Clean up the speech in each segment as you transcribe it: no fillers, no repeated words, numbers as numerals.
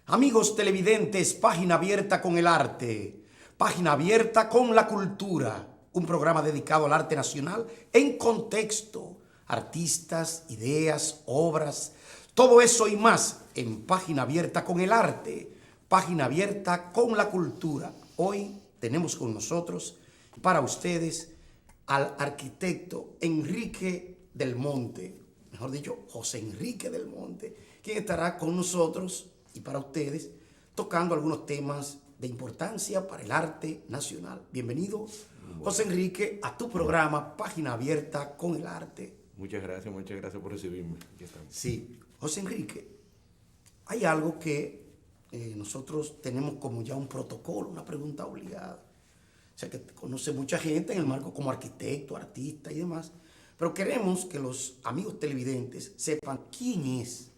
Amigos televidentes, página abierta con el arte, página abierta con la cultura, un programa dedicado al arte nacional en contexto, artistas, ideas, obras, todo eso y más en página abierta con el arte, página abierta con la cultura. Hoy tenemos con nosotros, para ustedes, al arquitecto Enrique del Monte, mejor dicho, José Enrique del Monte, quien estará con nosotros y para ustedes, tocando algunos temas de importancia para el arte nacional. Bienvenido, José Enrique, a tu programa Página Abierta con el Arte. Muchas gracias por recibirme. Aquí estamos. Sí, José Enrique, hay algo que nosotros tenemos como ya un protocolo, una pregunta obligada. O sea, que te conoce mucha gente en el marco como arquitecto, artista y demás, pero queremos que los amigos televidentes sepan quién es,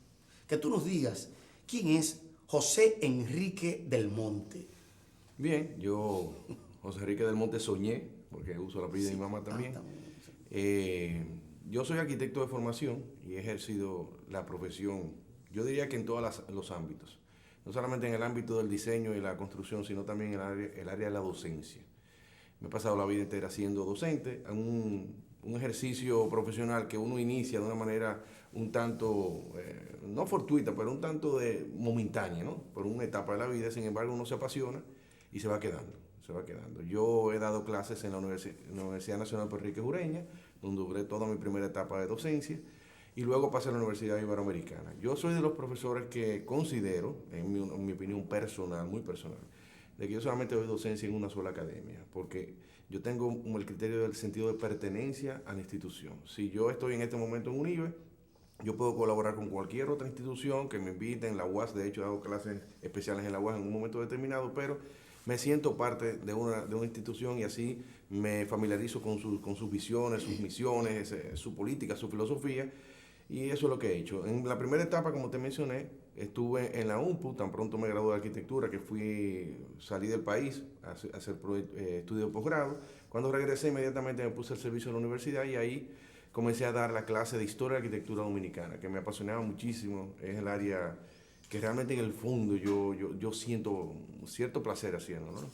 que tú nos digas quién es José Enrique del Monte. Bien, yo, José Enrique del Monte Soñé, porque uso la apellido de mi mamá también. Yo soy arquitecto de formación y he ejercido la profesión, yo diría que en todos los ámbitos. No solamente en el ámbito del diseño y la construcción, sino también en el área de la docencia. Me he pasado la vida entera siendo docente, un ejercicio profesional que uno inicia de una manera un tanto, no fortuita, pero un tanto momentánea, ¿no? Por una etapa de la vida, sin embargo uno se apasiona y se va quedando. Yo he dado clases en la Universidad Nacional Puerto Rico Jureña, donde duré toda mi primera etapa de docencia, y luego pasé a la Universidad Iberoamericana. Yo soy de los profesores que considero, en mi opinión personal, muy personal, de que yo solamente doy docencia en una sola academia, porque yo tengo el criterio del sentido de pertenencia a la institución. Si yo estoy en este momento en UNIBE, yo puedo colaborar con cualquier otra institución que me invite. En la UAS, de hecho, he dado clases especiales en la UAS en un momento determinado, pero me siento parte de una institución y así me familiarizo con sus visiones, sus misiones, su política, su filosofía, y eso es lo que he hecho. En la primera etapa, como te mencioné, estuve en la UNPU, tan pronto me gradué de arquitectura, que salí del país a hacer estudio de posgrado. Cuando regresé, inmediatamente me puse al servicio de la universidad y ahí comencé a dar la clase de Historia de Arquitectura Dominicana, que me apasionaba muchísimo. Es el área que realmente en el fondo yo siento cierto placer haciendo, ¿no?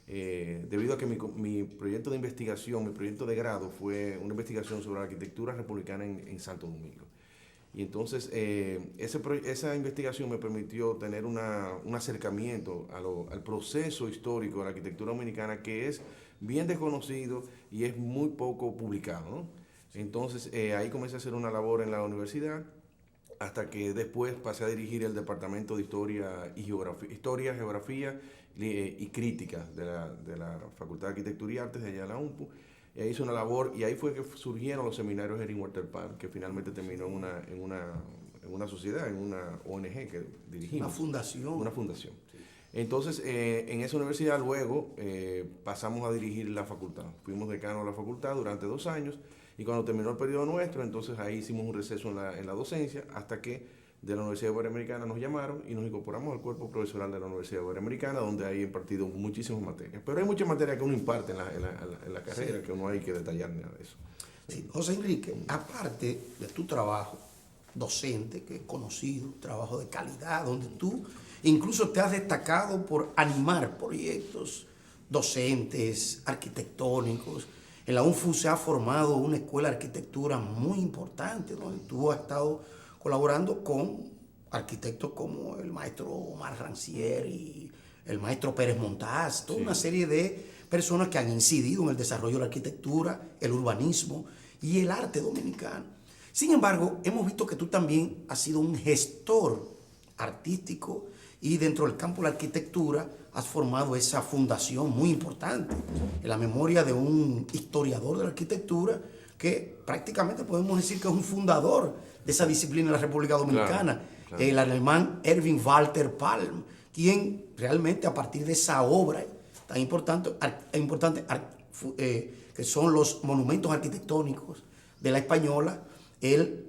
Debido a que mi proyecto de investigación, mi proyecto de grado fue una investigación sobre la arquitectura republicana en Santo Domingo. Y entonces esa investigación me permitió tener un acercamiento al proceso histórico de la arquitectura dominicana, que es bien desconocido y es muy poco publicado, ¿no? Entonces ahí comencé a hacer una labor en la universidad, hasta que después pasé a dirigir el Departamento de Historia, Geografía y Crítica de la Facultad de Arquitectura y Artes de allá de la UNPU. Y ahí hice una labor, y ahí fue que surgieron los seminarios Erin Walter Palm, que finalmente terminó en una sociedad, en una ONG que dirigimos. Una fundación. Sí. Entonces, en esa universidad luego pasamos a dirigir la facultad. Fuimos decano de la facultad durante 2 años, y cuando terminó el periodo nuestro, entonces ahí hicimos un receso en la docencia, hasta que de la Universidad Iberoamericana nos llamaron y nos incorporamos al cuerpo profesoral de la Universidad Iberoamericana, donde hay impartido muchísimas materias. Pero hay muchas materias que uno imparte en la carrera, sí, que no hay que detallar nada de eso. Sí. José Enrique, aparte de tu trabajo docente, que es conocido, trabajo de calidad, donde tú incluso te has destacado por animar proyectos docentes, arquitectónicos. En la UNFU se ha formado una escuela de arquitectura muy importante, donde tú has estado colaborando con arquitectos como el maestro Omar Rancière y el maestro Pérez Montaz, toda una serie de personas que han incidido en el desarrollo de la arquitectura, el urbanismo y el arte dominicano. Sin embargo, hemos visto que tú también has sido un gestor artístico y dentro del campo de la arquitectura has formado esa fundación muy importante en la memoria de un historiador de la arquitectura que prácticamente podemos decir que es un fundador de esa disciplina en la República Dominicana, claro. El alemán Erwin Walter Palm, quien realmente a partir de esa obra tan importante que son los monumentos arquitectónicos de la Española, él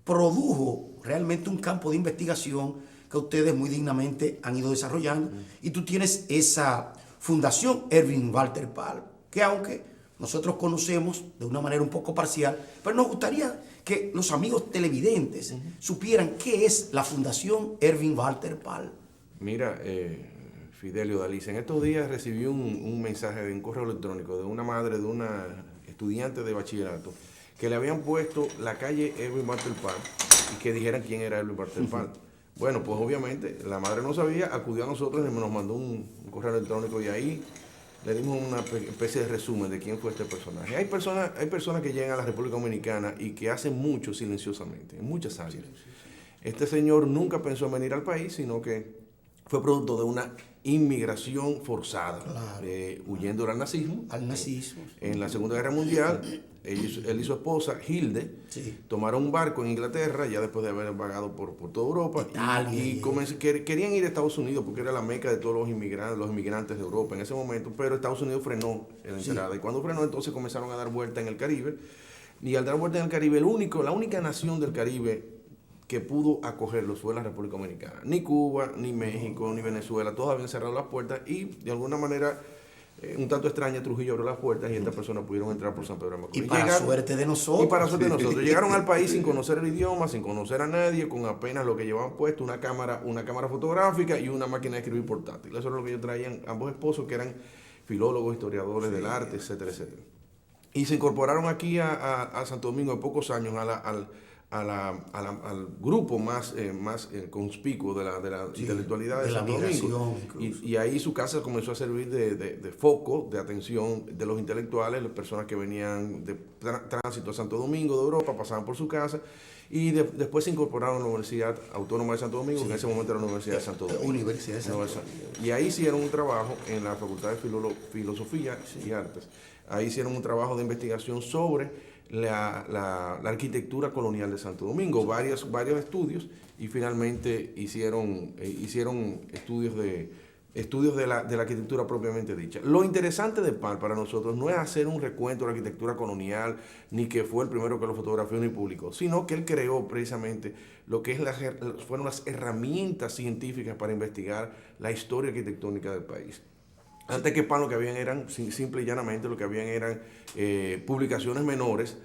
produjo realmente un campo de investigación que ustedes muy dignamente han ido desarrollando. Y tú tienes esa fundación Erwin Walter Palm, que aunque nosotros conocemos de una manera un poco parcial, pero nos gustaría que los amigos televidentes supieran qué es la Fundación Erwin Walter Palm. Mira, Fidelio Dalís, en estos días recibí un mensaje de un correo electrónico de una madre de una estudiante de bachillerato que le habían puesto la calle Edwin Bartel Park y que dijeran quién era Edwin Bartel Park. Bueno, pues obviamente la madre no sabía, acudió a nosotros y nos mandó un correo electrónico y ahí le dimos una especie de resumen de quién fue este personaje. Hay personas que llegan a la República Dominicana y que hacen mucho silenciosamente, en muchas áreas. Este señor nunca pensó en venir al país, sino que fue producto de una inmigración forzada, Claro. huyendo del nazismo. Al nazismo. En la Segunda Guerra Mundial, él y su esposa, Hilde, Sí. tomaron un barco en Inglaterra, ya después de haber vagado por toda Europa, Italia, y querían ir a Estados Unidos porque era la meca de todos los inmigrantes de Europa en ese momento, pero Estados Unidos frenó en la entrada. Y cuando frenó, entonces comenzaron a dar vuelta en el Caribe, y al dar vuelta en el Caribe, la única nación del Caribe que pudo acogerlos fue la República Dominicana. Ni Cuba, ni México, ni Venezuela, todos habían cerrado las puertas y de alguna manera, un tanto extraña, Trujillo abrió las puertas y estas personas pudieron entrar por San Pedro de Macorís. Y para suerte de nosotros. Y para suerte de nosotros. Llegaron al país sin conocer el idioma, sin conocer a nadie, con apenas lo que llevaban puesto, una cámara fotográfica y una máquina de escribir portátil. Eso es lo que ellos traían, ambos esposos que eran filólogos, historiadores del arte, etcétera, etcétera. Y se incorporaron aquí a Santo Domingo en pocos años al grupo más conspicuo de la intelectualidad de Santo Domingo. Y ahí su casa comenzó a servir de foco, de atención de los intelectuales, las personas que venían de tránsito a Santo Domingo, de Europa, pasaban por su casa. Y después se incorporaron a la Universidad Autónoma de Santo Domingo, que en ese momento era la Universidad de Santo Domingo. Universidad de Santo Domingo. Y ahí hicieron un trabajo en la Facultad de Filosofía y Artes. Ahí hicieron un trabajo de investigación sobre la arquitectura colonial de Santo Domingo, varios estudios, y finalmente hicieron estudios de la arquitectura propiamente dicha. Lo interesante de PAL para nosotros no es hacer un recuento de la arquitectura colonial, ni que fue el primero que lo fotografió ni publicó, sino que él creó precisamente lo que fueron las herramientas científicas para investigar la historia arquitectónica del país. Antes que PAN lo que habían eran, simple y llanamente, lo que habían eran publicaciones menores,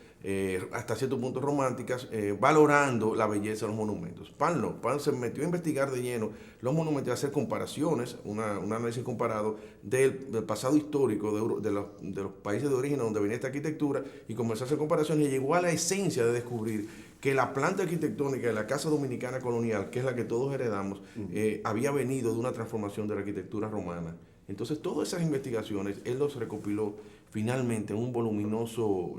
hasta cierto punto románticas, valorando la belleza de los monumentos. PAN no, PAN se metió a investigar de lleno los monumentos, a hacer comparaciones, un análisis comparado del pasado histórico de los países de origen donde venía esta arquitectura, y comenzó a hacer comparaciones y llegó a la esencia de descubrir que la planta arquitectónica de la Casa Dominicana Colonial, que es la que todos heredamos, había venido de una transformación de la arquitectura romana. Entonces, todas esas investigaciones, él los recopiló finalmente en un voluminoso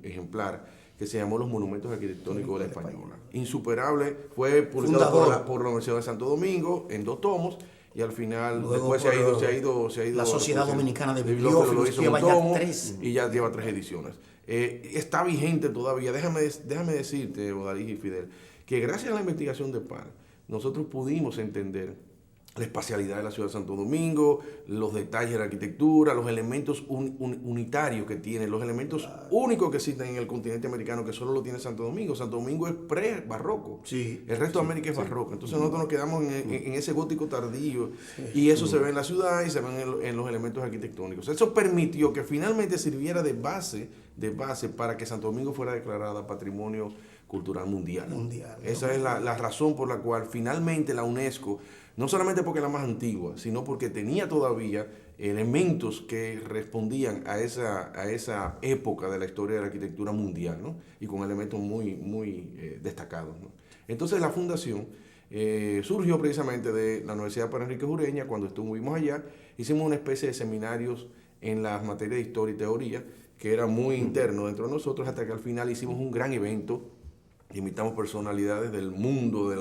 ejemplar que se llamó Los Monumentos Arquitectónicos de la Española. Insuperable, fue publicado por la Universidad de Santo Domingo en 2 tomos, y al final, luego después se ha ido la Sociedad Dominicana de Bibliófilos, lleva ya 3. Y ya lleva 3 ediciones. Está vigente todavía. Déjame decirte, Odalis y Fidel, que gracias a la investigación de PAN, nosotros pudimos entender la espacialidad de la ciudad de Santo Domingo, los detalles de la arquitectura, los elementos unitarios que tiene, los elementos únicos que existen en el continente americano, que solo lo tiene Santo Domingo. Santo Domingo es pre-barroco. Sí, el resto de América es barroco. Entonces nosotros nos quedamos en ese gótico tardío, y eso se ve en la ciudad y se ve en los elementos arquitectónicos. Eso permitió que finalmente sirviera de base para que Santo Domingo fuera declarada Patrimonio Cultural Mundial. Esa es la razón por la cual finalmente la UNESCO, no solamente porque era la más antigua, sino porque tenía todavía elementos que respondían a esa época de la historia de la arquitectura mundial, ¿no? Y con elementos muy destacados, ¿no? Entonces la fundación surgió precisamente de la Universidad Pedro Enriquez Ureña. Cuando estuvimos allá, hicimos una especie de seminarios en las materias de historia y teoría, que era muy interno dentro de nosotros, hasta que al final hicimos un gran evento. Invitamos personalidades del mundo de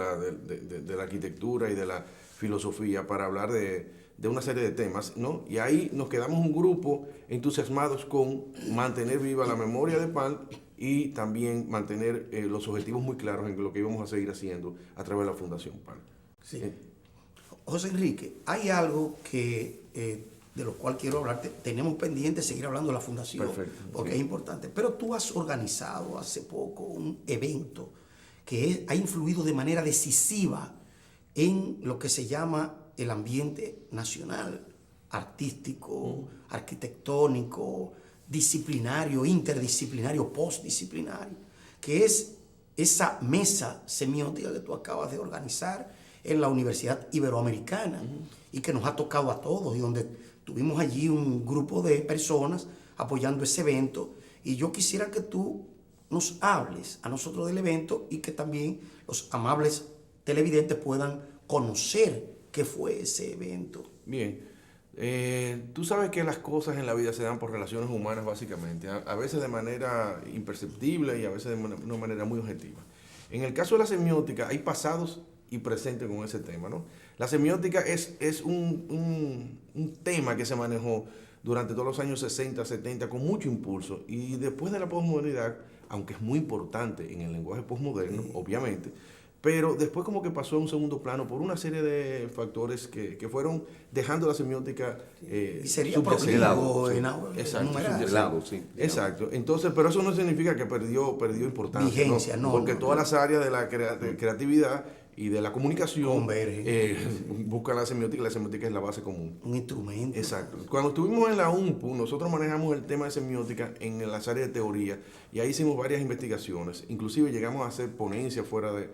la arquitectura y de la filosofía para hablar de una serie de temas, ¿no? Y ahí nos quedamos un grupo entusiasmados con mantener viva la memoria de PAN y también mantener los objetivos muy claros en lo que íbamos a seguir haciendo a través de la Fundación PAN. Sí. José Enrique, hay algo que de lo cual quiero hablarte. Tenemos pendiente seguir hablando de la fundación. Perfecto, porque sí, es importante. Pero tú has organizado hace poco un evento que ha influido de manera decisiva en lo que se llama el ambiente nacional, artístico, arquitectónico, disciplinario, interdisciplinario, postdisciplinario, que es esa mesa semiótica que tú acabas de organizar en la Universidad Iberoamericana y que nos ha tocado a todos y donde tuvimos allí un grupo de personas apoyando ese evento. Y yo quisiera que tú nos hables a nosotros del evento y que también los amables televidentes puedan conocer qué fue ese evento. Bien, tú sabes que las cosas en la vida se dan por relaciones humanas básicamente, a veces de manera imperceptible y a veces de una manera muy objetiva. En el caso de la semiótica hay pasados y presentes con ese tema, ¿no? La semiótica es un tema que se manejó durante todos los años 60, 70 con mucho impulso y después de la posmodernidad, aunque es muy importante en el lenguaje posmoderno, obviamente, pero después como que pasó a un segundo plano por una serie de factores que fueron dejando la semiótica Y sería subyacente. Exacto, Sí. Exacto. Entonces, pero eso no significa que perdió importancia. Vigencia, ¿no? Porque todas las áreas de la creatividad y de la comunicación buscan la semiótica es la base común. Un instrumento. Exacto. Cuando estuvimos en la UNPU, nosotros manejamos el tema de semiótica en las áreas de teoría y ahí hicimos varias investigaciones. Inclusive llegamos a hacer ponencias fuera de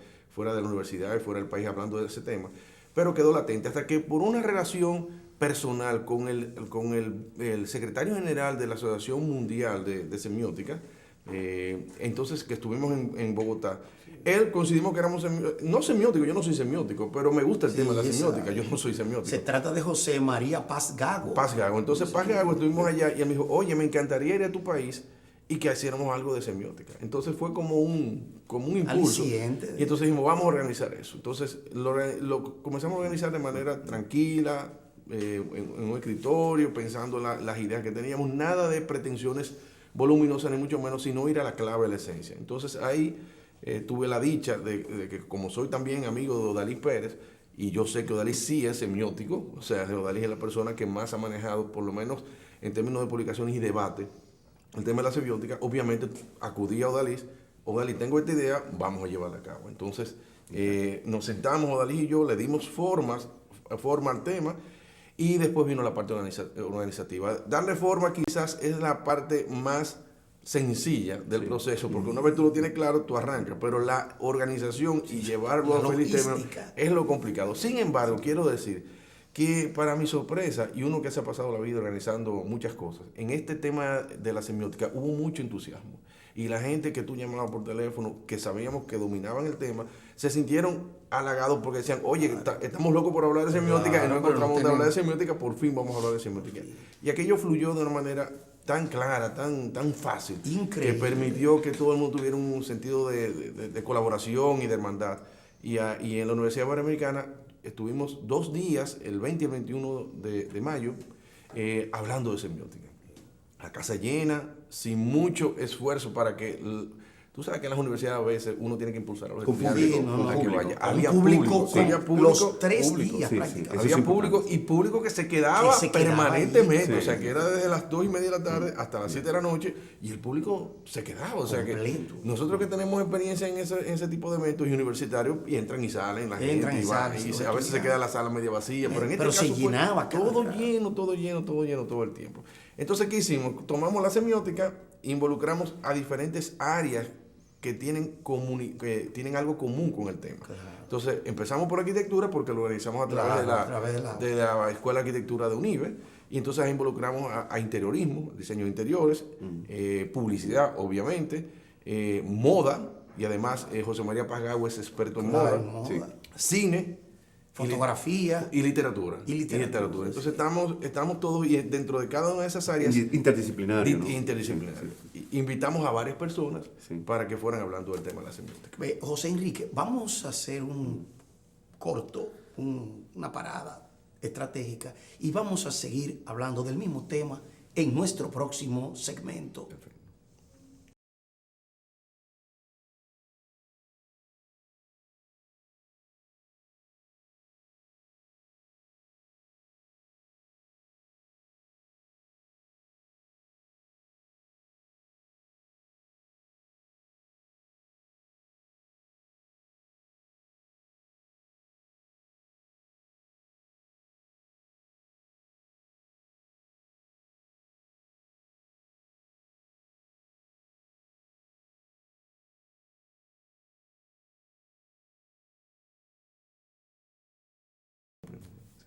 la universidad y fuera del país hablando de ese tema, pero quedó latente hasta que por una relación personal con el secretario general de la Asociación Mundial de Semiótica, entonces que estuvimos en Bogotá, él coincidimos que éramos no semióticos, yo no soy semiótico, pero me gusta el tema de la semiótica, yo no soy semiótico. Se trata de José María Paz Gago. Paz Gago, entonces Paz Gago estuvimos allá y él me dijo, oye, me encantaría ir a tu país y que hiciéramos algo de semiótica. Entonces fue como un impulso. Y entonces dijimos, vamos a organizar eso. Entonces lo comenzamos a organizar de manera tranquila, en un escritorio, pensando las ideas que teníamos, nada de pretensiones voluminosas ni mucho menos, sino ir a la clave de la esencia. Entonces ahí tuve la dicha de que como soy también amigo de Odalis Pérez, y yo sé que Odalis sí es semiótico, o sea, Odalis es la persona que más ha manejado, por lo menos en términos de publicaciones y debate, el tema de la semiótica. Obviamente acudí a Odalis, tengo esta idea, vamos a llevarla a cabo. Entonces nos sentamos, Odalis y yo, le dimos forma al tema y después vino la parte organizativa. Darle forma quizás es la parte más sencilla del proceso, porque una vez tú lo tienes claro, tú arrancas, pero la organización y llevarlo a feliz término es lo complicado. Sin embargo, quiero decir que para mi sorpresa, y uno que se ha pasado la vida organizando muchas cosas, en este tema de la semiótica hubo mucho entusiasmo. Y la gente que tú llamabas por teléfono, que sabíamos que dominaban el tema, se sintieron halagados porque decían, oye, estamos locos por hablar de semiótica y no encontramos de hablar de semiótica, por fin vamos a hablar de semiótica. Y aquello fluyó de una manera tan clara, tan fácil, increíble, que permitió que todo el mundo tuviera un sentido de colaboración y de hermandad. Y en la Universidad Iberoamericana estuvimos 2 días, el 20 y el 21 de mayo, hablando de semiótica. La casa llena, sin mucho esfuerzo para que... Tú sabes que en las universidades a veces uno tiene que impulsar a los estudiantes a que vaya. Había público, los 3 días prácticamente. Había público y público que se quedaba permanentemente. O sea, que era desde las 2:30 de la tarde hasta las 7 de la noche y el público se quedaba. O sea, que nosotros que tenemos experiencia en ese tipo de eventos y universitarios, y entran y salen, la gente y a veces se queda la sala media vacía, pero en este caso se llenaba todo lleno todo el tiempo. Entonces, ¿qué hicimos? Tomamos la semiótica, involucramos a diferentes áreas que tienen algo común con el tema. Claro. Entonces, empezamos por arquitectura porque lo organizamos a través de la Escuela de Arquitectura de UNIBE, y entonces involucramos a interiorismo, diseño de interiores, publicidad, obviamente, moda, y además José María Paz Gago es experto en moda, cine, fotografía y literatura. Entonces estamos todos, y dentro de cada una de esas áreas interdisciplinario, ¿no? Interdisciplinario. Invitamos a varias personas para que fueran hablando del tema de la semiótica. José Enrique, vamos a hacer un corto, una parada estratégica, y vamos a seguir hablando del mismo tema en nuestro próximo segmento. Perfecto.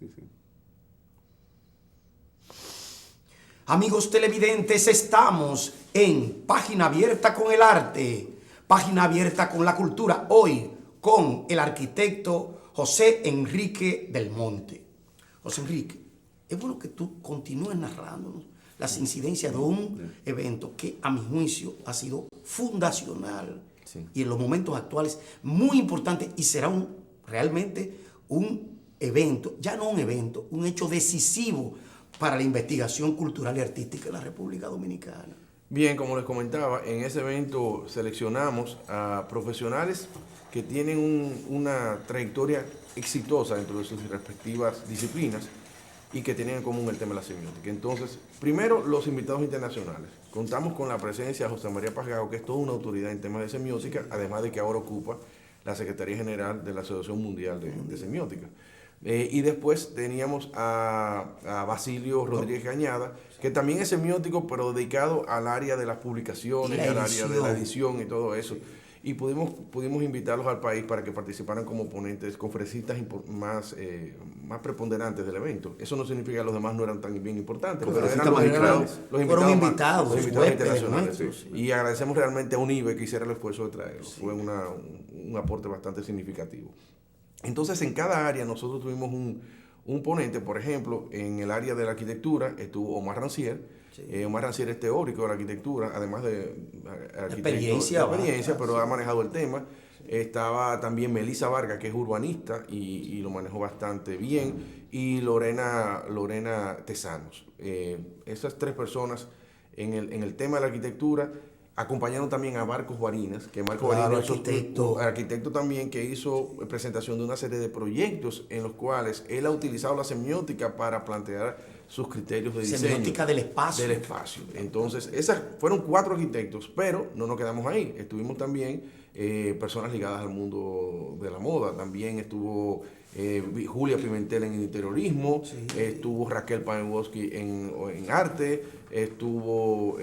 Sí, sí. Amigos televidentes, estamos en Página Abierta con el Arte, Página Abierta con la Cultura, hoy con el arquitecto José Enrique del Monte. José Enrique, es bueno que tú continúes narrándonos las incidencias de un evento que a mi juicio ha sido fundacional y en los momentos actuales muy importante y será realmente un evento, ya no un evento, un hecho decisivo para la investigación cultural y artística en la República Dominicana. Bien, como les comentaba, en ese evento seleccionamos a profesionales que tienen una trayectoria exitosa dentro de sus respectivas disciplinas y que tienen en común el tema de la semiótica. Entonces, primero, los invitados internacionales. Contamos con la presencia de José María Paz Gago, que es toda una autoridad en temas de semiótica, además de que ahora ocupa la Secretaría General de la Asociación Mundial de Semiótica. Y después teníamos a Basilio Rodríguez Cañada, que también es semiótico, pero dedicado al área de las publicaciones, al área de la edición y todo eso. Y pudimos invitarlos al país para que participaran como ponentes, conferencistas más preponderantes del evento. Eso no significa que los demás no eran tan bien importantes, pero eran los invitados internacionales. Sí. Y agradecemos realmente a UNIBE que hiciera el esfuerzo de traerlos. Sí. Fue un aporte bastante significativo. Entonces, en cada área nosotros tuvimos un ponente. Por ejemplo, en el área de la arquitectura estuvo Omar Rancière. Sí. Omar Rancière es teórico de la arquitectura, además de experiencia, pero ha manejado el tema. Estaba también Melissa Vargas, que es urbanista y lo manejó bastante bien, y Lorena Tesanos. Esas tres personas en el tema de la arquitectura. Acompañaron también a Marcos Barinas, que Marcos Barinas es un arquitecto también que hizo presentación de una serie de proyectos en los cuales él ha utilizado la semiótica para plantear sus criterios de diseño. Semiótica del espacio. Del espacio. Entonces, esas fueron 4 arquitectos, pero no nos quedamos ahí. Estuvimos también personas ligadas al mundo de la moda. También estuvo Julia Pimentel en interiorismo, sí. Estuvo Raquel Paenwoski en arte, estuvo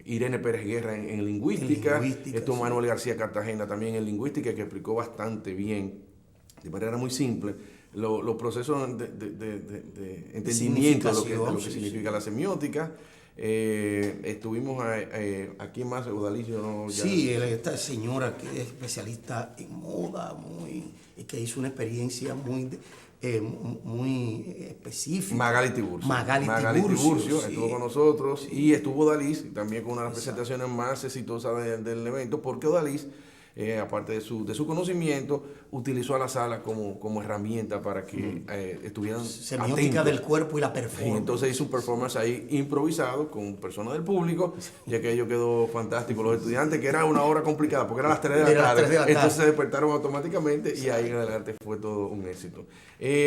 Irene Pérez Guerra en lingüística, estuvo Manuel García Cartagena también en lingüística, que explicó bastante bien, de manera muy simple, los procesos de entendimiento de lo que significa la semiótica. Estuvimos aquí más, Odalicio. ¿No? Sí, esta señora que es especialista en moda, que hizo una experiencia muy específica. Magali Tiburcio sí. Estuvo con nosotros, sí. Y estuvo Odalís también con una de las presentaciones más exitosas del evento, porque Odalís, aparte de su conocimiento, utilizó a la sala como herramienta para que estuvieran semiótica del cuerpo y la performance. Y entonces hizo un performance ahí improvisado con personas del público, y aquello quedó fantástico. Los estudiantes, que era una hora complicada porque era a las 3 de la tarde, entonces se despertaron automáticamente. Sí. Y ahí en adelante fue todo un éxito.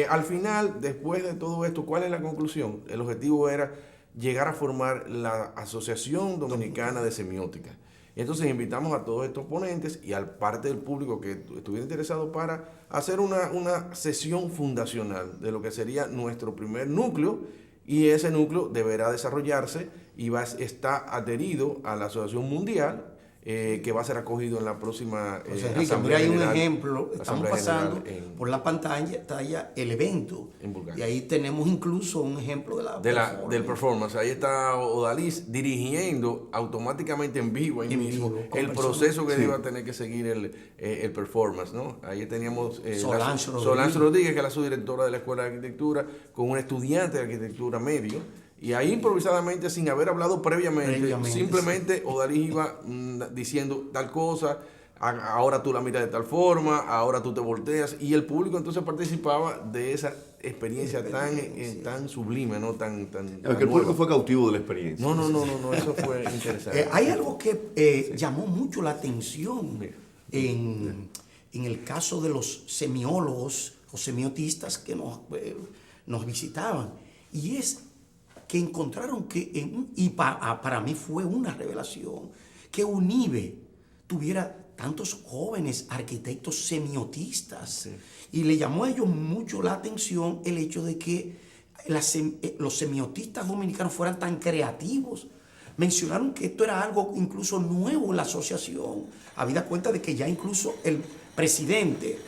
Al final, después de todo esto, ¿cuál es la conclusión? El objetivo era llegar a formar la Asociación Dominicana de Semiótica. Entonces invitamos a todos estos ponentes y al parte del público que estuviera interesado para hacer una sesión fundacional de lo que sería nuestro primer núcleo, y ese núcleo deberá desarrollarse y está adherido a la Asociación Mundial, que va a ser acogido en la próxima Asamblea General. Mira, hay un ejemplo, estamos pasando por la pantalla el evento, en Bulgaria. Y ahí tenemos incluso un ejemplo del performance. Ahí está Odalís dirigiendo automáticamente en vivo ahí mismo el proceso que iba a tener que seguir el performance, ¿no? Ahí teníamos Solange Rodríguez, que es la subdirectora de la Escuela de Arquitectura, con un estudiante de arquitectura medio. Y ahí improvisadamente, sin haber hablado previamente simplemente sí. Odalís iba diciendo tal cosa, ahora tú la miras de tal forma, ahora tú te volteas, y el público entonces participaba de esa experiencia tan sublime, ¿no? Tan el público fue cautivo de la experiencia. No, eso fue interesante. Hay algo que llamó mucho la atención en el caso de los semiólogos o semiotistas que nos visitaban, y es que encontraron y para mí fue una revelación, que UNIBE tuviera tantos jóvenes arquitectos semiotistas. Sí. Y le llamó a ellos mucho la atención el hecho de que los semiotistas dominicanos fueran tan creativos. Mencionaron que esto era algo incluso nuevo en la asociación, habida cuenta de que ya incluso el presidente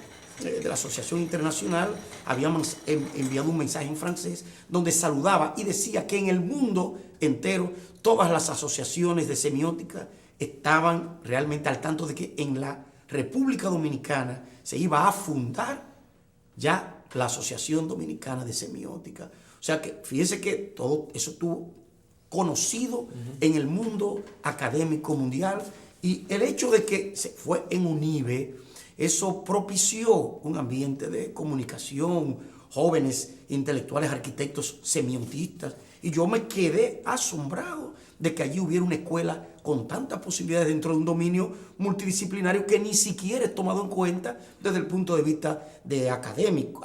de la Asociación Internacional había enviado un mensaje en francés donde saludaba y decía que en el mundo entero todas las asociaciones de semiótica estaban realmente al tanto de que en la República Dominicana se iba a fundar ya la Asociación Dominicana de Semiótica. O sea que fíjense que todo eso estuvo conocido en el mundo académico mundial, y el hecho de que se fue en UNIBE, eso propició un ambiente de comunicación, jóvenes intelectuales, arquitectos, semiotistas, y yo me quedé asombrado de que allí hubiera una escuela con tantas posibilidades dentro de un dominio multidisciplinario que ni siquiera es tomado en cuenta desde el punto de vista de académico.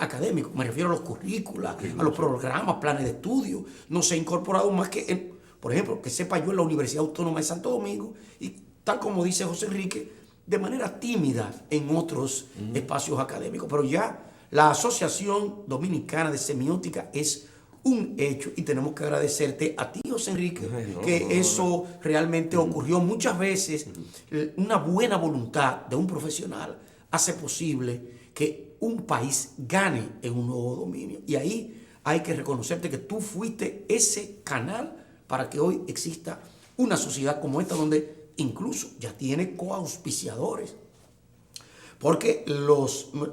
Me refiero a los currículas, a los programas, planes de estudio. No se ha incorporado más que, por ejemplo, que sepa yo, en la Universidad Autónoma de Santo Domingo, y tal como dice José Enrique, de manera tímida en otros espacios académicos. Pero ya la Asociación Dominicana de Semiótica es un hecho, y tenemos que agradecerte a ti, José Enrique, eso realmente ocurrió. Muchas veces una buena voluntad de un profesional hace posible que un país gane en un nuevo dominio, y ahí hay que reconocerte que tú fuiste ese canal para que hoy exista una sociedad como esta, donde incluso ya tiene coauspiciadores, porque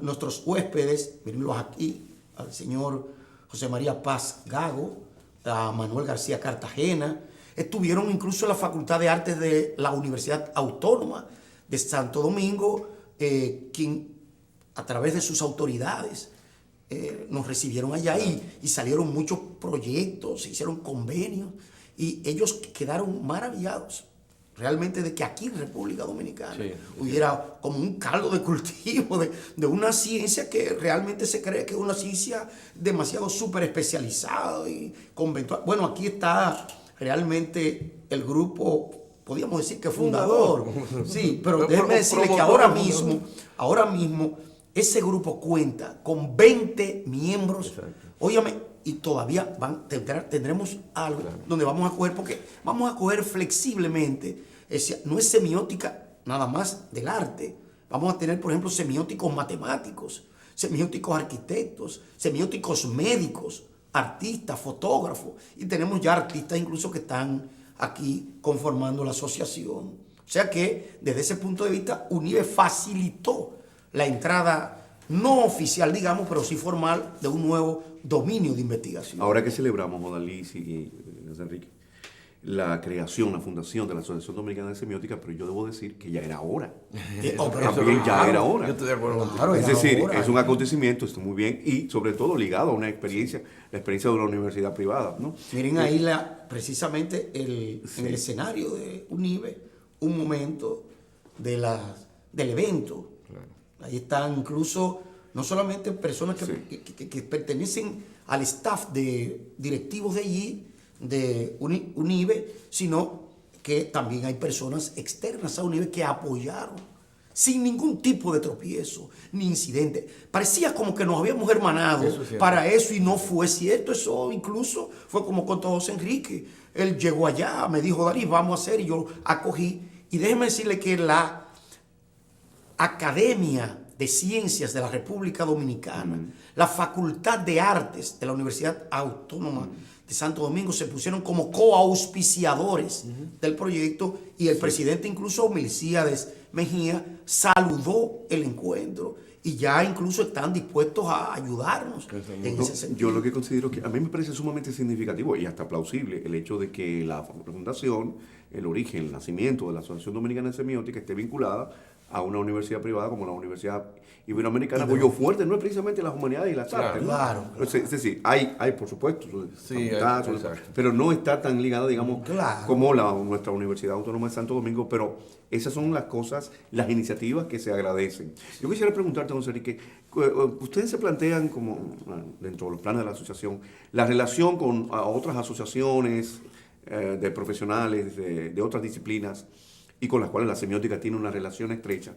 nuestros huéspedes, mírenlos aquí, al señor José María Paz Gago, a Manuel García Cartagena, estuvieron incluso en la Facultad de Artes de la Universidad Autónoma de Santo Domingo, quien a través de sus autoridades nos recibieron allá, y salieron muchos proyectos, se hicieron convenios, y ellos quedaron maravillados realmente de que aquí en República Dominicana hubiera como un caldo de cultivo de una ciencia que realmente se cree que es una ciencia demasiado súper especializada y conventual. Bueno, aquí está realmente el grupo, podríamos decir que fundador. Sí, pero déjeme decirle que ahora mismo ese grupo cuenta con 20 miembros. Óyame, y todavía tendremos algo donde vamos a coger, porque vamos a coger flexiblemente, no es semiótica nada más del arte. Vamos a tener, por ejemplo, semióticos matemáticos, semióticos arquitectos, semióticos médicos, artistas, fotógrafos, y tenemos ya artistas incluso que están aquí conformando la asociación. O sea que desde ese punto de vista UNIBE facilitó la entrada no oficial, digamos, pero sí formal, de un nuevo dominio de investigación. Ahora que celebramos, Odalis y José Enrique, la creación, la fundación de la Asociación Dominicana de Semiótica, pero yo debo decir que ya era hora. También ya era hora. Yo estoy de acuerdo contigo. Claro, es decir, es un acontecimiento, está muy bien, y sobre todo ligado a una experiencia, la experiencia de una universidad privada, ¿no? Miren ahí precisamente en el escenario de UNIBE, un momento del evento. Claro. Ahí están incluso no solamente personas que pertenecen al staff de directivos de allí, de UNIBE, sino que también hay personas externas a UNIBE que apoyaron sin ningún tipo de tropiezo ni incidente. Parecía como que nos habíamos hermanado para eso, y no fue cierto. Eso incluso fue como contó José Enrique. Él llegó allá, me dijo, Darí, vamos a hacer, y yo acogí. Y déjeme decirle que la Academia de Ciencias de la República Dominicana, la Facultad de Artes de la Universidad Autónoma de Santo Domingo se pusieron como coauspiciadores del proyecto, y el presidente incluso, Milcíades Mejía, saludó el encuentro, y ya incluso están dispuestos a ayudarnos en ese sentido. Yo lo que considero que a mí me parece sumamente significativo y hasta plausible el hecho de que la fundación, el origen, el nacimiento de la Asociación Dominicana de Semiótica esté vinculada a una universidad privada como la Universidad Iberoamericana, cuyo fuerte no es precisamente las humanidades y las artes. Claro. Es decir, hay por supuesto, pero no está tan ligada, digamos, claro, como nuestra Universidad Autónoma de Santo Domingo, pero esas son las cosas, las iniciativas que se agradecen. Yo quisiera preguntarte, José Enrique, ustedes se plantean como, dentro de los planes de la asociación, la relación con otras asociaciones de profesionales de otras disciplinas, y con las cuales la semiótica tiene una relación estrecha,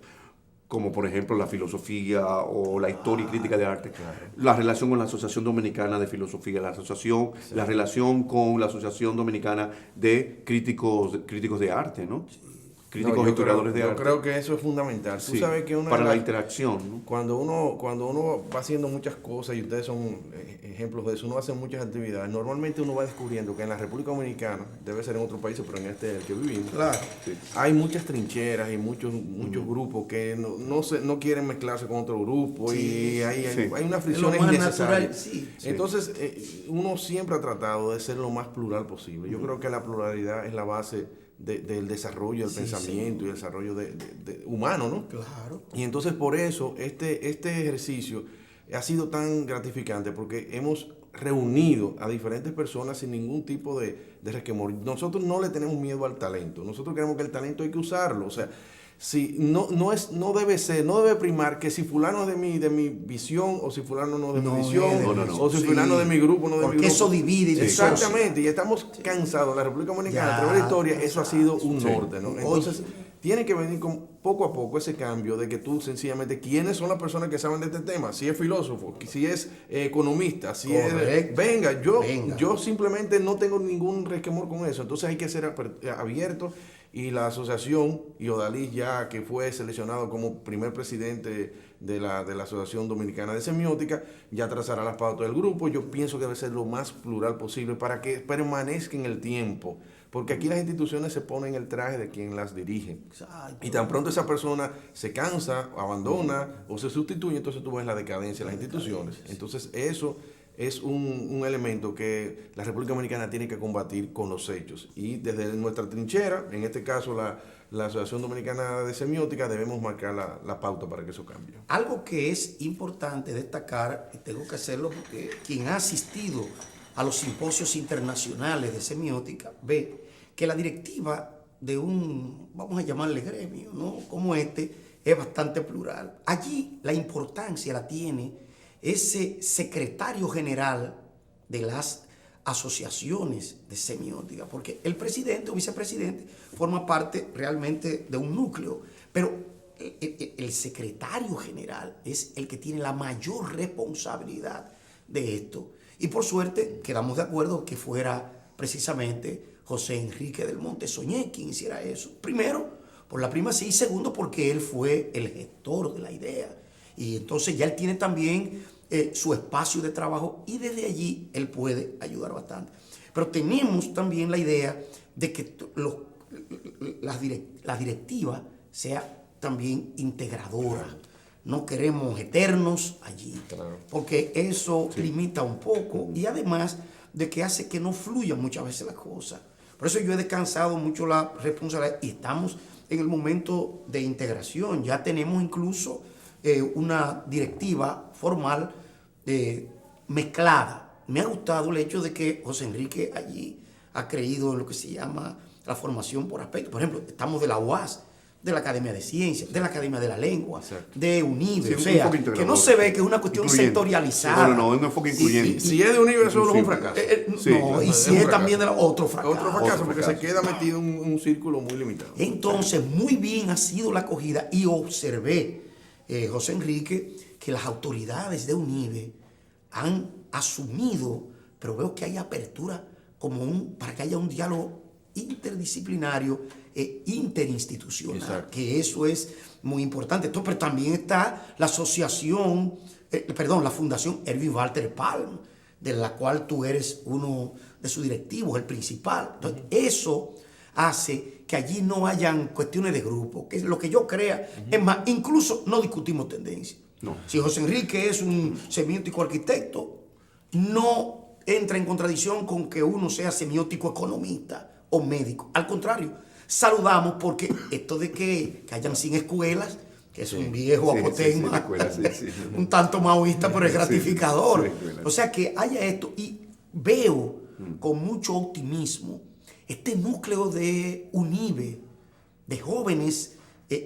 como por ejemplo la filosofía o la historia y crítica de arte, la relación con la Asociación Dominicana de Filosofía, la relación con la Asociación Dominicana de Críticos de Arte, ¿no? críticos yo historiadores de yo arte. creo que eso es fundamental. Tú Sí, sabes que para la interacción, ¿no? cuando uno va haciendo muchas cosas, y ustedes son ejemplos de eso, uno hace muchas actividades, normalmente uno va descubriendo que en la República Dominicana, debe ser en otros países, pero en este el que vivimos, Claro. Sí. hay muchas trincheras y muchos grupos que no quieren mezclarse con otro grupo, Sí, y hay, sí. hay una Es fricción lo más innecesaria. natural, sí. Entonces, uno siempre ha tratado de ser lo más plural posible. Yo creo que la pluralidad es la base del desarrollo del Sí, pensamiento y el desarrollo humano, ¿no? Claro. Y entonces por eso este ejercicio ha sido tan gratificante, porque hemos reunido a diferentes personas sin ningún tipo de resquemor. Nosotros no le tenemos miedo al talento. Nosotros creemos que el talento hay que usarlo. O sea, si no debe primar que si fulano es de mi visión, o si fulano no es de mi visión, no. o si Sí. fulano es de mi grupo, no de mi Porque grupo. eso divide y disocia. Exactamente, y estamos cansados. La República Dominicana, a través de la historia, eso ha sido un norte, ¿no? Entonces, tiene que venir poco a poco ese cambio de que tú sencillamente, ¿quiénes son las personas que saben de este tema? Si es filósofo, si es economista, si Correcto. es... Venga, Venga. yo simplemente no tengo ningún resquemor con eso. Entonces hay que ser abiertos, y la asociación, y Odalis, ya que fue seleccionado como primer presidente de la Asociación Dominicana de Semiótica, ya trazará las pautas del grupo. Yo pienso que debe ser lo más plural posible para que permanezca en el tiempo, porque aquí las instituciones se ponen el traje de quien las dirige. Exacto. Y tan pronto esa persona se cansa, abandona o se sustituye, entonces tú ves la decadencia de las instituciones. Entonces eso es un elemento que la República Dominicana tiene que combatir con los hechos. Y desde nuestra trinchera, en este caso la Asociación Dominicana de Semiótica, debemos marcar la pauta para que eso cambie. Algo que es importante destacar, y tengo que hacerlo porque quien ha asistido a los simposios internacionales de semiótica ve que la directiva de un, vamos a llamarle gremio, ¿no? Como este, es bastante plural. Allí la importancia la tiene ese secretario general de las asociaciones de semiótica, porque el presidente o vicepresidente forma parte realmente de un núcleo, pero el secretario general es el que tiene la mayor responsabilidad de esto. Y por suerte quedamos de acuerdo que fuera precisamente José Enrique del Monte Soñé quien hiciera eso. Primero, por la primacía, y segundo, porque él fue el gestor de la idea. Y entonces ya él tiene también su espacio de trabajo, y desde allí él puede ayudar bastante. Pero tenemos también la idea de que la directiva sea también integradora. No queremos eternos allí, porque eso limita un poco, y además de que hace que no fluyan muchas veces las cosas. Por eso yo he descansado mucho la responsabilidad, y estamos en el momento de integración. Ya tenemos incluso una directiva formal mezclada. Me ha gustado el hecho de que José Enrique allí ha creído en lo que se llama la formación por aspecto. Por ejemplo, estamos de la UAS, de la Academia de Ciencias, de la Academia de la Lengua, de UNIBE. Sí, o sea, que no se ve que es una cuestión sectorializada. No, es un enfoque incluyente. Si es de UNIBE, solo es un fracaso. Sí, no, y si es también de otro fracaso. Otro fracaso, porque se queda metido en un círculo muy limitado. Entonces, muy bien ha sido la acogida, y observé, José Enrique, que las autoridades de UNIBE han asumido, pero veo que hay apertura para que haya un diálogo interdisciplinario e interinstitucional. Exacto. Que eso es muy importante. Entonces, pero también está la asociación, la Fundación Erwin Walter Palm, de la cual tú eres uno de sus directivos, el principal. Entonces, eso hace que allí no hayan cuestiones de grupo, que es lo que yo crea. Es más, incluso no discutimos tendencias. No. Si José Enrique es un semiótico arquitecto, no entra en contradicción con que uno sea semiótico economista o médico. Al contrario, saludamos, porque esto de que hayan 100 escuelas, que es un viejo apotegma, un tanto maoísta, pero es gratificador. O sea, que haya esto, y veo con mucho optimismo este núcleo de UNIBE, de jóvenes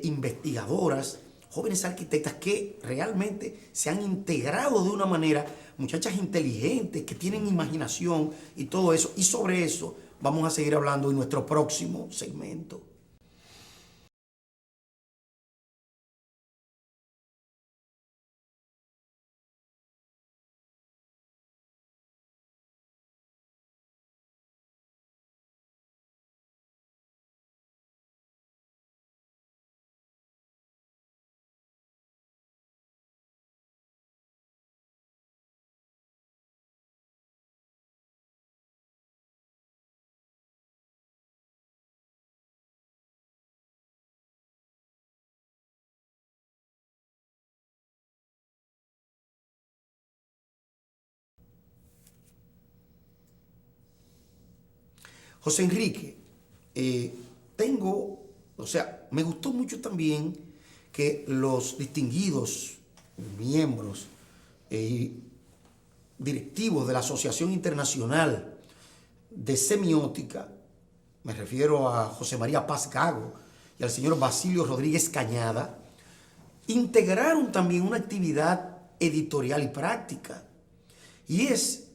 investigadoras, jóvenes arquitectas que realmente se han integrado de una manera, muchachas inteligentes, que tienen imaginación y todo eso. Y sobre eso vamos a seguir hablando en nuestro próximo segmento. José Enrique, me gustó mucho también que los distinguidos miembros y directivos de la Asociación Internacional de Semiótica, me refiero a José María Paz Gago y al señor Basilio Rodríguez Cañada, integraron también una actividad editorial y práctica. Y es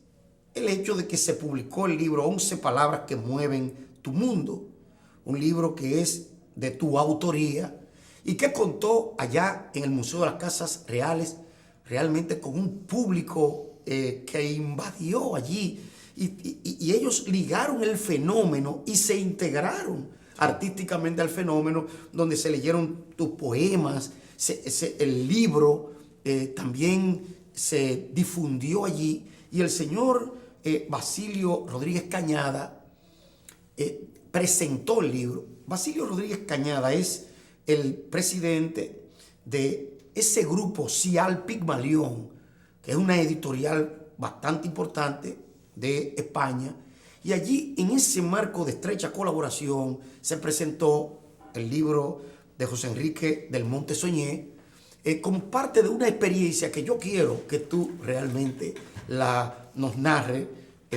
el hecho de que se publicó el libro 11 palabras que mueven tu mundo, un libro que es de tu autoría y que contó allá en el Museo de las Casas Reales realmente con un público que invadió allí y ellos ligaron el fenómeno y se integraron artísticamente al fenómeno, donde se leyeron tus poemas, el libro también se difundió allí y el señor Basilio Rodríguez Cañada presentó el libro. Basilio Rodríguez Cañada es el presidente de ese grupo Cial Pigmalión, que es una editorial bastante importante de España, y allí en ese marco de estrecha colaboración se presentó el libro de José Enrique del Monte Soñé como parte de una experiencia que yo quiero que tú realmente nos narre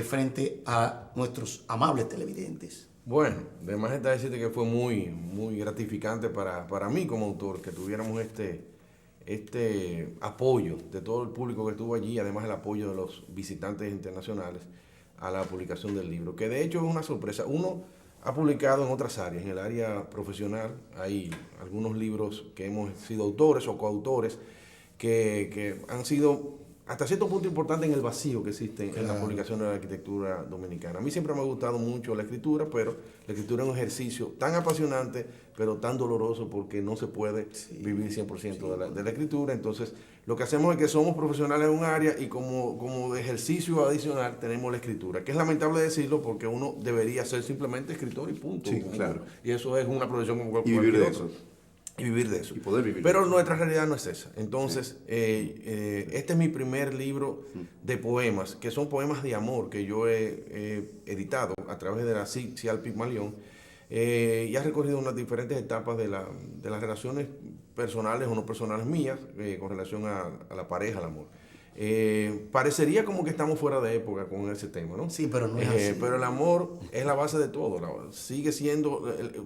frente a nuestros amables televidentes. Bueno, de más está decirte que fue muy gratificante para mí como autor que tuviéramos este apoyo de todo el público que estuvo allí, además el apoyo de los visitantes internacionales a la publicación del libro, que de hecho es una sorpresa. Uno ha publicado en otras áreas, en el área profesional, hay algunos libros que hemos sido autores o coautores que han sido hasta cierto punto importante en el vacío que existe en la publicación de la arquitectura dominicana. A mí siempre me ha gustado mucho la escritura, pero la escritura es un ejercicio tan apasionante, pero tan doloroso porque no se puede vivir 100% de la escritura. Entonces, lo que hacemos es que somos profesionales en un área y como ejercicio adicional tenemos la escritura, que es lamentable decirlo porque uno debería ser simplemente escritor y punto. Sí, claro. Y eso es una profesión como cualquier Y vivir de otra. eso. Y vivir de eso. Y poder vivir. Pero nuestra realidad no es esa. Entonces, este es mi primer libro de poemas, que son poemas de amor que yo he editado a través de la Cial Pigmalión. Y ha recorrido unas diferentes etapas de las relaciones personales o no personales mías con relación a la pareja, al amor. Parecería como que estamos fuera de época con ese tema, ¿no? Sí, pero no es así. Pero el amor es la base de todo, sigue siendo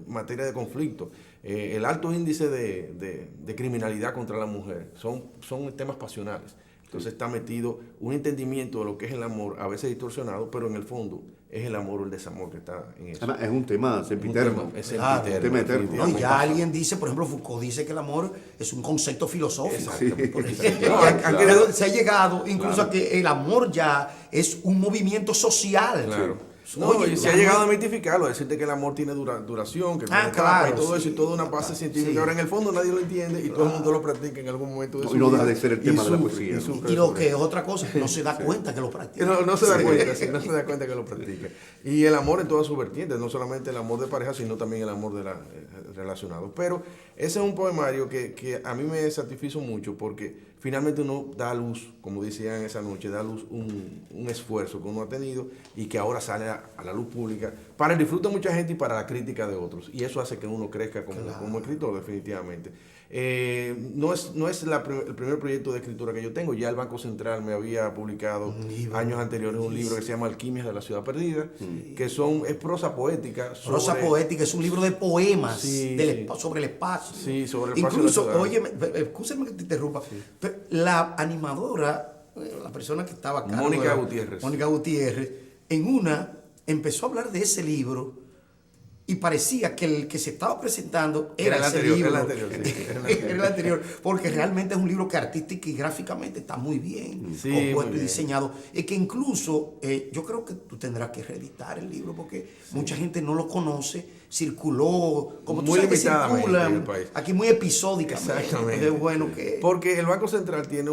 materia de conflicto. El alto índice de criminalidad contra la mujer son temas pasionales. Entonces está metido un entendimiento de lo que es el amor, a veces distorsionado, pero en el fondo es el amor o el desamor que está en eso. Es un tema sempiterno. Es Claro, tema eterno. No, y ya alguien dice, por ejemplo, Foucault dice que el amor es un concepto filosófico. Exacto. Se ha llegado incluso a que el amor ya es un movimiento social. Claro. No, Oye, y se ha llegado a mitificarlo, a decirte que el amor tiene duración, que tiene etapa y todo eso, y toda una base científica. Ahora en el fondo nadie lo entiende y todo el mundo lo practica en algún momento de su vida. Y no deja de ser el tema de la poesía. Y lo que es otra cosa, no se da cuenta que lo practica. No se da cuenta, no se da cuenta que lo practica. Y el amor en todas sus vertientes, no solamente el amor de pareja, sino también el amor de relacionado. Pero ese es un poemario que a mí me satisfizo mucho porque finalmente uno da a luz, como decían esa noche, da a luz un esfuerzo que uno ha tenido y que ahora sale a la luz pública para el disfrute de mucha gente y para la crítica de otros. Y eso hace que uno crezca como escritor, definitivamente. No es el primer proyecto de escritura que yo tengo. Ya el Banco Central me había publicado años anteriores un libro que se llama Alquimias de la Ciudad Perdida, que es prosa poética. Prosa poética, es un libro de poemas sobre el espacio. Sí, sobre el espacio. Incluso, oye, escúchame que te interrumpa, pero la animadora, la persona que estaba acá, Mónica Gutiérrez, en una empezó a hablar de ese libro y parecía que el que se estaba presentando era ese anterior, libro. Era el anterior, porque realmente es un libro que artística y gráficamente está muy bien compuesto y diseñado. Es que incluso yo creo que tú tendrás que reeditar el libro porque mucha gente no lo conoce, circuló, como tú muy sabes que limitadamente circula en el país. aquí muy episódicamente. Exactamente. Es bueno que... Porque el Banco Central tiene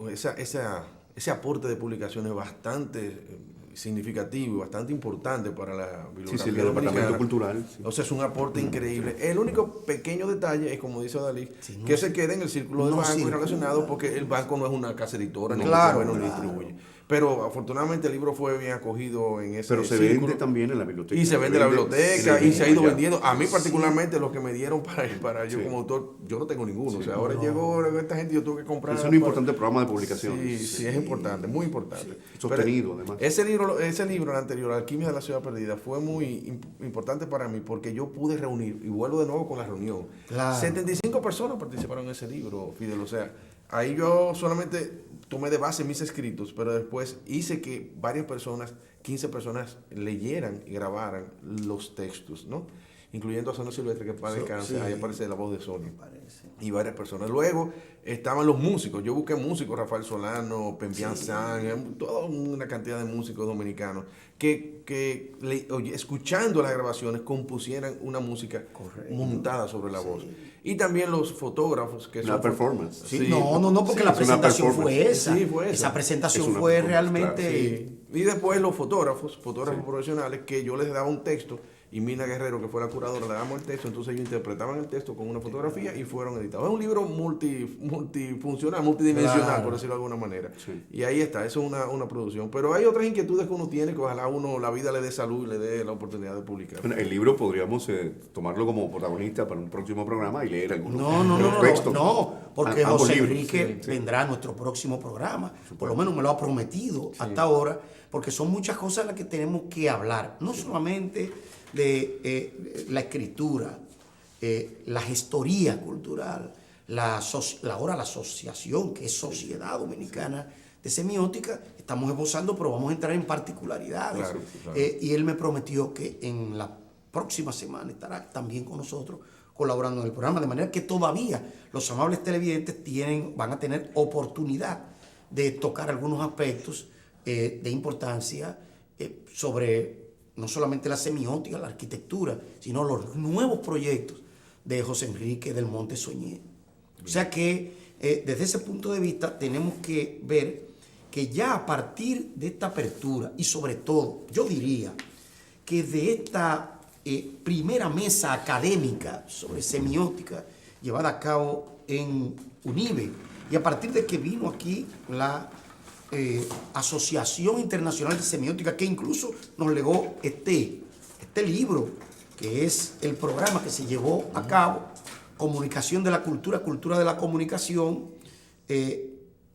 ese aporte de publicaciones bastante significativo y bastante importante para la bibliografía el departamento cultural. O sea, es un aporte increíble. El único pequeño detalle es, como dice Dalí, que se quede en el círculo del banco y relacionado, porque el banco no es una casa editora, ni lo distribuye. Pero afortunadamente el libro fue bien acogido en ese Pero se círculo. vende también en la biblioteca. Y se vende en la biblioteca y se ha ido ya. vendiendo. A mí particularmente los que me dieron para yo Sí. como autor, yo no tengo ninguno. Sí. O sea, ahora llegó esta gente y yo tuve que comprar. Es un importante programa de publicación. Sí, es importante, muy importante. Sostenido, Pero además. ese libro, el anterior, Alquimia de la Ciudad Perdida, fue muy importante para mí porque yo pude reunir, y vuelvo de nuevo con la reunión, Claro. 75 personas participaron en ese libro, Fidel. O sea, ahí yo solamente tomé de base mis escritos, pero después hice que varias personas, 15 personas, leyeran y grabaran los textos, ¿no? Incluyendo a Sonia Silvestre, que para descanse, Sí. ahí aparece la voz de Sonia. Parece. Y varias personas. Luego estaban los músicos. Yo busqué músicos, Rafael Solano, Pembian San, toda una cantidad de músicos dominicanos que escuchando las grabaciones compusieran una música Correcto. montada sobre la voz. Y también los fotógrafos que Una son performance. Sí, Sí, no, porque la es una presentación fue performance. esa. Sí, fue esa. Esa presentación Es una fue performance, realmente... claro, Y después los fotógrafos profesionales, que yo les daba un texto y Mina Guerrero, que fue la curadora, le damos el texto, entonces ellos interpretaban el texto con una fotografía y fueron editados. Es un libro multifuncional, multidimensional, Claro. por decirlo de alguna manera. Sí. Y ahí está, eso es una producción. Pero hay otras inquietudes que uno tiene, que ojalá la vida le dé salud y le dé la oportunidad de publicar. Bueno, el libro podríamos tomarlo como protagonista para un próximo programa y leer algunos No, de los textos. porque Ambos José libros. Enrique Sí. vendrá a nuestro próximo programa. Por lo menos me lo ha prometido hasta ahora, porque son muchas cosas las que tenemos que hablar. No solamente de la escritura, la gestoría cultural, ahora la asociación, que es Sociedad Dominicana de Semiótica, estamos esbozando, pero vamos a entrar en particularidades. Claro, claro. Y él me prometió que en la próxima semana estará también con nosotros colaborando en el programa, de manera que todavía los amables televidentes van a tener oportunidad de tocar algunos aspectos de importancia sobre no solamente la semiótica, la arquitectura, sino los nuevos proyectos de José Enrique del Monte Soñé. O sea que desde ese punto de vista tenemos que ver que ya a partir de esta apertura y sobre todo, yo diría que de esta primera mesa académica sobre semiótica llevada a cabo en UNIBE, y a partir de que vino aquí la Asociación Internacional de Semiótica, que incluso nos legó este libro, que es el programa que se llevó a cabo, Comunicación de la Cultura, Cultura de la Comunicación,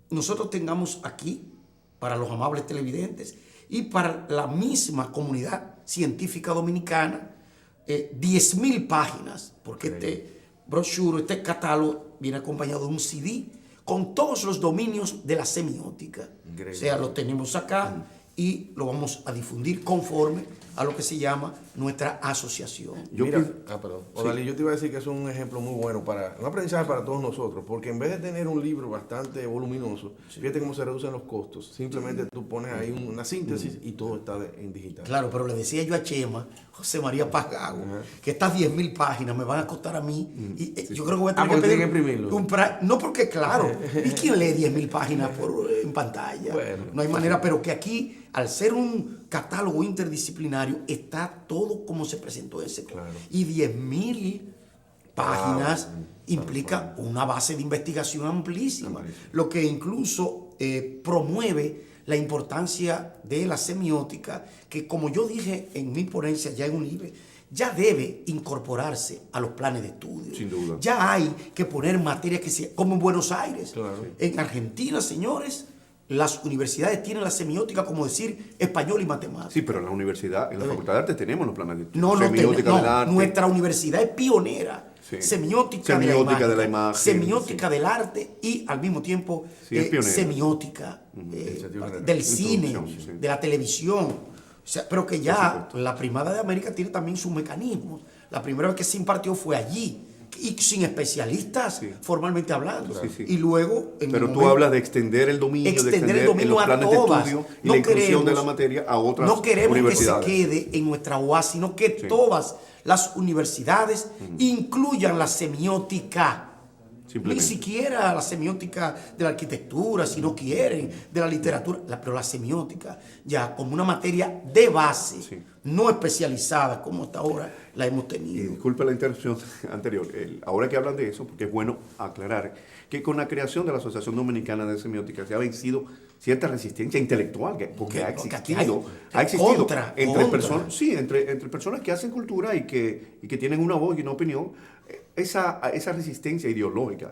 nosotros tengamos aquí, para los amables televidentes y para la misma comunidad científica dominicana, 10.000 páginas, porque este brochure, este catálogo viene acompañado de un CD con todos los dominios de la semiótica. Increíble. O sea, lo tenemos acá y lo vamos a difundir conforme a lo que se llama nuestra asociación. Perdón. Odalí, yo te iba a decir que es un ejemplo muy bueno un aprendizaje para todos nosotros, porque en vez de tener un libro bastante voluminoso, fíjate cómo se reducen los costos. Simplemente tú pones ahí una síntesis y todo está en digital. Claro, pero le decía yo a Chema, José María Pagago, que estas 10.000 páginas me van a costar a mí. Y yo creo que voy a tener porque que pedir tiene que imprimirlo. no, porque claro, ¿y quién lee 10.000 páginas en pantalla? Bueno. No hay manera, pero que aquí, al ser un catálogo interdisciplinario, está todo como se presentó ese. Claro. Y 10.000 páginas implica una base de investigación amplísima, lo que incluso promueve la importancia de la semiótica, que como yo dije en mi ponencia ya en UNIBE, ya debe incorporarse a los planes de estudio. Sin duda. Ya hay que poner materias como en Buenos Aires. Claro. En Argentina, señores, las universidades tienen la semiótica como decir español y matemáticas. Sí, pero en la universidad, en la Facultad de Artes tenemos los planes de estudio. No, Semiótica del arte. nuestra universidad es pionera. Sí. Semiótica de la imagen, semiótica del arte y al mismo tiempo Sí, es pionera. semiótica del cine, Sí. de la televisión. O sea, pero que ya la Primada de América tiene también sus mecanismos. La primera vez que se impartió fue allí y sin especialistas formalmente hablando. Sí, sí. Y luego... Pero tú hablas de extender el dominio, de extender en los planes de estudio y la inclusión de la materia a otras No queremos universidades. que se quede en nuestra UAS, sino que todas las universidades incluyan la semiótica Ni Simplemente. siquiera la semiótica de la arquitectura, si no quieren, de la literatura, pero la semiótica ya como una materia de base, Sí. no especializada como hasta ahora la hemos Y tenido. disculpe la interrupción anterior. Ahora que hablan de eso, porque es bueno aclarar que con la creación de la Asociación Dominicana de Semiótica se ha vencido cierta resistencia intelectual, porque ha Porque aquí existido, hay contra. entre personas, sí, entre personas que hacen cultura y que tienen una voz y una opinión, esa resistencia ideológica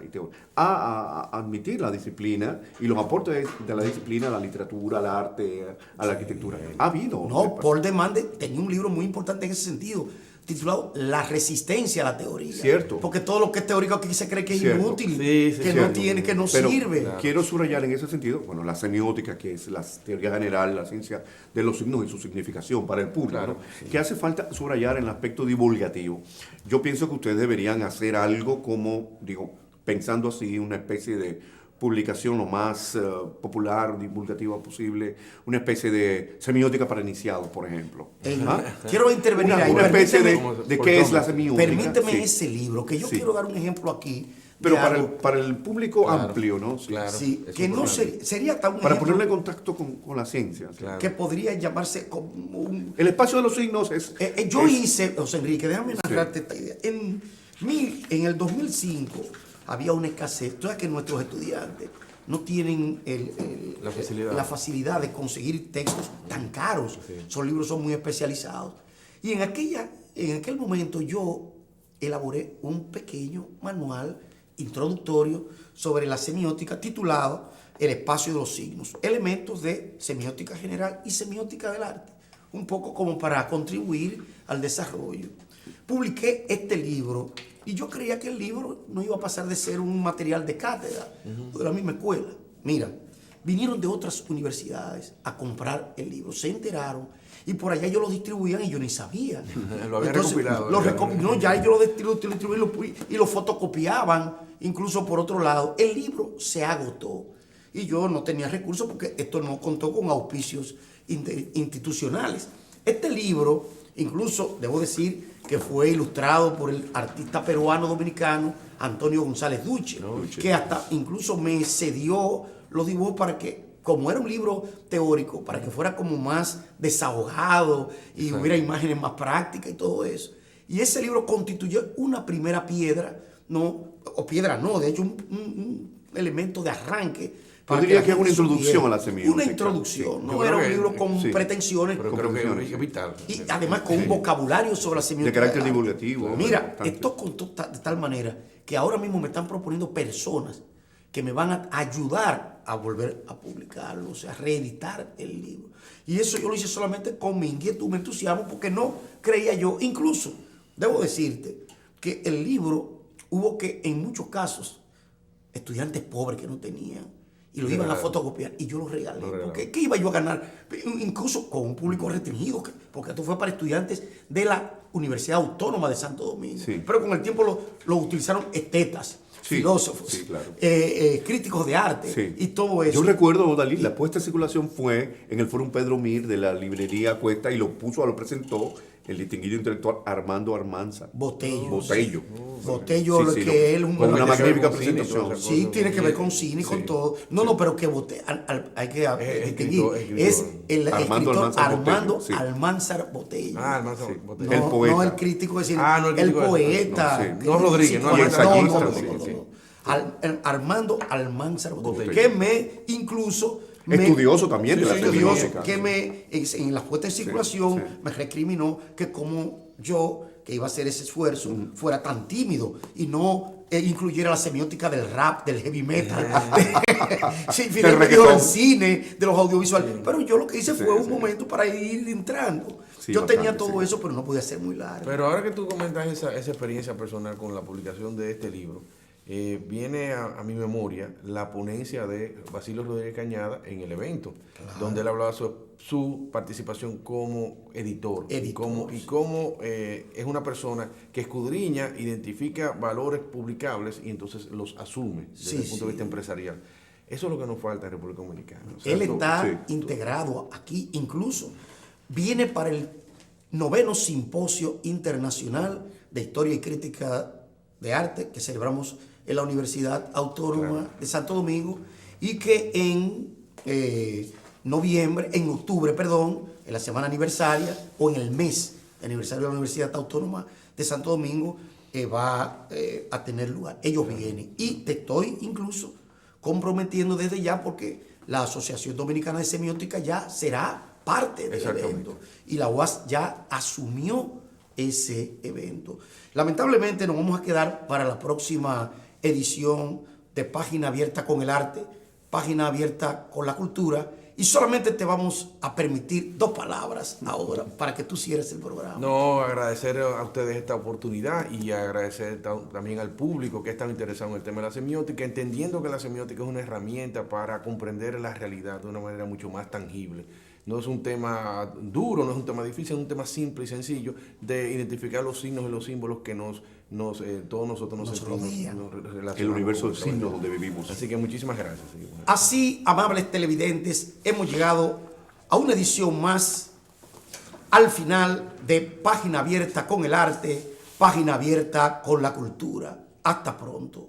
a admitir la disciplina y los aportes de la disciplina a la literatura, al arte, a la arquitectura. Ha habido. No, Paul Demande tenía un libro muy importante en ese sentido, titulado La resistencia a la teoría. Cierto. Porque todo lo que es teórico aquí se cree que es Cierto. inútil, Sí, que no Cierto. tiene, que no Pero sirve. quiero subrayar en ese sentido, bueno, la semiótica, que es la teoría general, la ciencia de los signos y su significación para el público, Claro, ¿no? sí. Que hace falta subrayar en el aspecto divulgativo. Yo pienso que ustedes deberían hacer algo como, digo, pensando así, una especie de publicación lo más popular, divulgativa posible, una especie de semiótica para iniciados, por ejemplo. ¿Ah? Quiero intervenir ahí. Una especie Permíteme- de qué es la semiótica. Permíteme Sí. ese libro, que yo Sí. quiero dar un ejemplo aquí. Pero de para algo- para el público Claro, amplio, ¿no? Sí. claro. Sí, es que no importante. sería tan un Para ejemplo ponerle contacto con la ciencia. ¿sí? Claro. que podría llamarse como un... El espacio de los signos es... yo es- hice, José Enrique, déjame narrarte esta idea. En el 2005 había una escasez. Tú sabes que nuestros estudiantes no tienen la facilidad de conseguir textos tan caros. Sí. Esos libros son muy especializados. Y en aquel momento yo elaboré un pequeño manual introductorio sobre la semiótica titulado El espacio de los signos, elementos de semiótica general y semiótica del arte, un poco como para contribuir al desarrollo. Publiqué este libro y yo creía que el libro no iba a pasar de ser un material de cátedra de la misma escuela. Mira, vinieron de otras universidades a comprar el libro, se enteraron y por allá ellos lo distribuían y yo ni sabía. Lo habían recopilado. No, ya ellos lo distribuían y lo fotocopiaban, incluso por otro lado. El libro se agotó y yo no tenía recursos porque esto no contó con auspicios institucionales. Este libro, incluso debo decir que fue ilustrado por el artista peruano dominicano Antonio González Duche, que hasta incluso me cedió los dibujos para que, como era un libro teórico, para que fuera como más desahogado y hubiera imágenes más prácticas y todo eso. Y ese libro constituyó una primera piedra, de hecho un elemento de arranque. Yo para diría la que es una gente introducción supiera. a la semiótica. Una introducción, Sí. no Yo era creo un que- libro con sí. pretensiones. Pero creo que es vital. Y además con un vocabulario sobre la De semiótica. carácter del arte. divulgativo. Mira, bastante. esto contó de tal manera que ahora mismo me están proponiendo personas que me van a ayudar a volver a publicarlo, o sea, a reeditar el libro. Y eso yo lo hice solamente con mi inquietud, mi entusiasmo, porque no creía yo. Incluso, debo decirte que el libro hubo que, en muchos casos, estudiantes pobres que no tenían, y lo iban a fotocopiar, y yo lo regalé. Porque ¿qué iba yo a ganar? Incluso con un público restringido, porque esto fue para estudiantes de la Universidad Autónoma de Santo Domingo. Sí. Pero con el tiempo lo utilizaron estetas, Sí, filósofos, sí, claro. críticos de arte, Sí. y todo eso. Yo recuerdo, Dalí, la puesta en circulación fue en el Fórum Pedro Mir de la librería Cuesta y lo presentó el distinguido intelectual Armando Almanzar. Botello. Botello. Botello, Sí, lo sí, que él es un con una Tiene que ver magnífica con cine y presentación. todas esas Sí, cosas. tiene que ver con cine y con Sí, todo. No, pero que hay que Es distinguir. escritor. Es el Armando escritor Almanzar Armando Botello, sí. Almanzar Botello. Almanzar Sí. Botello. El poeta. No el crítico, es decir, No el el crítico, poeta. no, sí. No Rodríguez, no ensayista, sí, sí. Armando Almanzar Botello. Botello. Que me incluso... Estudioso también de la estudioso, semiótica. que en la puesta en circulación sí. me recriminó que como yo, que iba a hacer ese esfuerzo, fuera tan tímido y no incluyera la semiótica del rap, del heavy metal, sí, finalmente reggaetón. del cine, de los audiovisuales. Pero yo lo que hice fue un momento para ir entrando. Sí, yo tenía bastante, todo sí. eso, pero no podía ser muy largo. Pero ahora que tú comentas esa experiencia personal con la publicación de este libro, viene a mi memoria la ponencia de Basilio Rodríguez Cañada en el evento, donde él hablaba sobre su participación como editor. Y cómo es una persona que escudriña, identifica valores publicables y entonces los asume desde el punto de vista empresarial. Eso es lo que nos falta en República Dominicana. O sea, Él está sí. integrado aquí, incluso viene para el 9º Simposio Internacional de Historia y Crítica de Arte que celebramos en la Universidad Autónoma de Santo Domingo y que en octubre, en la semana aniversaria o en el mes de aniversario de la Universidad Autónoma de Santo Domingo va a tener lugar. Ellos vienen y te estoy incluso comprometiendo desde ya porque la Asociación Dominicana de Semiótica ya será parte del evento y la UAS ya asumió ese evento. Lamentablemente nos vamos a quedar para la próxima edición de Página Abierta con el Arte, Página Abierta con la Cultura, y solamente te vamos a permitir 2 palabras ahora para que tú cierres el programa. No, agradecer a ustedes esta oportunidad y agradecer también al público que está interesado en el tema de la semiótica, entendiendo que la semiótica es una herramienta para comprender la realidad de una manera mucho más tangible. No es un tema duro, no es un tema difícil, es un tema simple y sencillo de identificar los signos y los símbolos que todos nosotros nos sentimos relacionados. El universo de signos donde vivimos. Así que muchísimas gracias. Así, amables televidentes, hemos llegado a una edición más al final de Página Abierta con el Arte, Página Abierta con la Cultura. Hasta pronto.